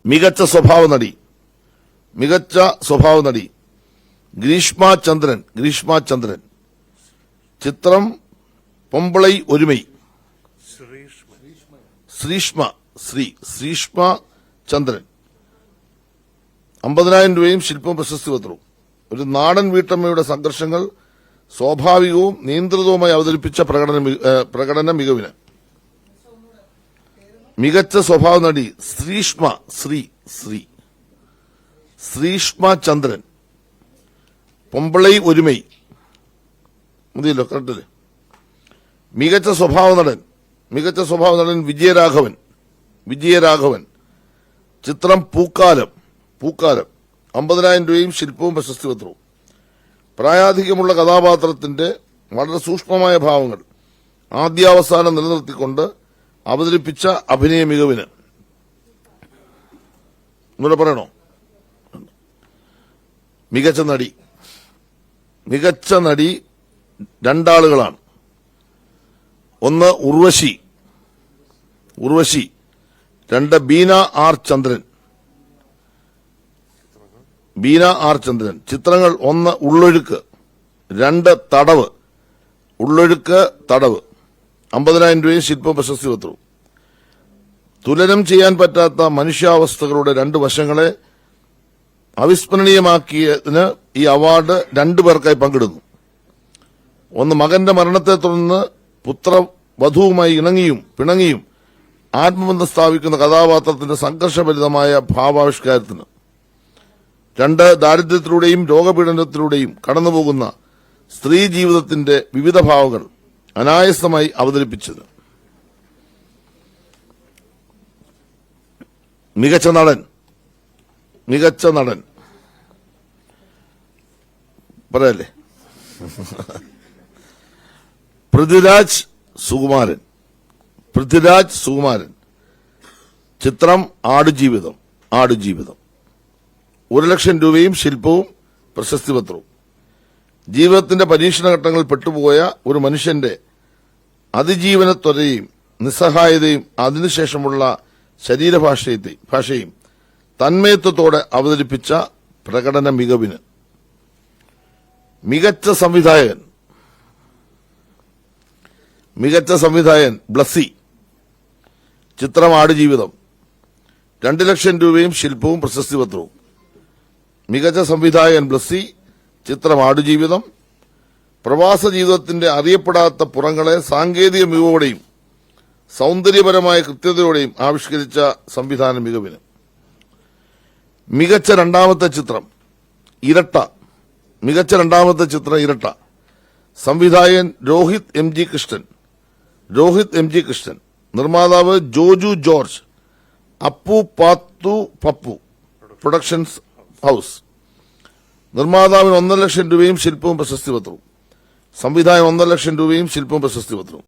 മികച്ച സ്വഭാവ നടി ഗ്രീഷ്മ ചന്ദ്രൻ. ചിത്രം പൊമ്പളൈ ഒരുമൈ. ശ്രീഷ്മ ചന്ദ്രൻ. 50,000 രൂപയും ശില്പവും പ്രശസ്തി പത്രവും. ഒരു നാടൻ വീട്ടമ്മയുടെ സംഘർഷങ്ങൾ സ്വാഭാവികവും നിയന്ത്രിതവുമായി അവതരിപ്പിച്ച പ്രകടന മികവിന്. മികച്ച സ്വഭാവ നടി ശ്രീഷ്മ ചന്ദ്രൻ. പൊമ്പളൈ ഒരുമൈ മതിയല്ലോ, കറക്റ്റല്ലേ? മികച്ച സ്വഭാവ നടൻ വിജയരാഘവൻ. ചിത്രം പൂക്കാലം. 50,000 രൂപയും ശില്പവും പ്രശസ്തി പത്രവും. പ്രായാധിക്യമുള്ള കഥാപാത്രത്തിന്റെ വളരെ സൂക്ഷ്മമായ ഭാവങ്ങൾ ആദ്യാവസാനം നിലനിർത്തിക്കൊണ്ട് അവതരിപ്പിച്ച അഭിനയ മികവിന്. ഇവിടെ പറയണോ? മികച്ച നടി രണ്ടാളുകളാണ്. ഒന്ന് ഉർവശി. 2 ബീന ആർ ചന്ദ്രൻ. ചിത്രങ്ങൾ 1 ഉള്ളൊഴുക്ക്, 2 തടവ്. 50,000 രൂപയും ശില്പവും പ്രശസ്തി പത്രവും. തുലനം ചെയ്യാൻ പറ്റാത്ത മനുഷ്യാവസ്ഥകളുടെ 2 വശങ്ങളെ അവിസ്മരണീയമാക്കിയതിന് ഈ അവാർഡ് 2 പേർക്കായി പങ്കിടുന്നു. ഒന്ന് മകന്റെ മരണത്തെ തുടർന്ന് പുത്രവധുവുമായി ഇണങ്ങിയും പിണങ്ങിയും ആത്മബന്ധം സ്ഥാപിക്കുന്ന കഥാപാത്രത്തിന്റെ സംഘർഷഭരിതമായ ഭാവാവിഷ്കാരത്തിന്. 2 ദാരിദ്ര്യത്തിലൂടെയും രോഗപീഡനത്തിലൂടെയും കടന്നുപോകുന്ന സ്ത്രീ ജീവിതത്തിന്റെ വിവിധ ഭാവങ്ങൾ അനായാസമായി അവതരിപ്പിച്ചത്. മികച്ച നടൻ പറയല്ലേ? പൃഥ്വിരാജ് സുകുമാരൻ. ചിത്രം ആടുജീവിതം. 1,00,000 രൂപയും ശില്പവും പ്രശസ്തി പത്രവും. ജീവിതത്തിന്റെ പരീക്ഷണഘട്ടങ്ങളിൽ പെട്ടുപോയ ഒരു മനുഷ്യന്റെ അതിജീവനത്വരയും നിസ്സഹായതയും അതിനുശേഷമുള്ള ശരീരഭാഷയും തന്മയത്വത്തോടെ അവതരിപ്പിച്ച പ്രകടന മികവിന്. മികച്ച സംവിധായകൻ ബ്ലസ്സി. ചിത്രം ആടുജീവിതം. 2,00,000 രൂപയും ശില്പവും പ്രശസ്തി പത്രവും. മികച്ച സംവിധായകൻ ബ്ലസ്സി. ചിത്രം ആടുജീവിതം. പ്രവാസ ജീവിതത്തിന്റെ അറിയപ്പെടാത്ത പുറങ്ങളെ സാങ്കേതിക മികവോടെയും സൌന്ദര്യപരമായ കൃത്യതയോടെയും ആവിഷ്കരിച്ച സംവിധാന മികവിന്. മികച്ച രണ്ടാമത്തെ ചിത്രം ഇരട്ട. സംവിധായകൻ രോഹിത് എം ജി കൃഷ്ണൻ. നിർമ്മാതാവ് ജോജു ജോർജ്. അപ്പു പാത്തു പപ്പു പ്രൊഡക്ഷൻസ് ഹൌസ്. നിർമ്മാതാവിന് 1,00,000 രൂപയും ശില്പവും പ്രശസ്തി പത്രവും. സംവിധായകൻ 1,00,000 രൂപയും ശില്പവും പ്രശസ്തി പത്രവും.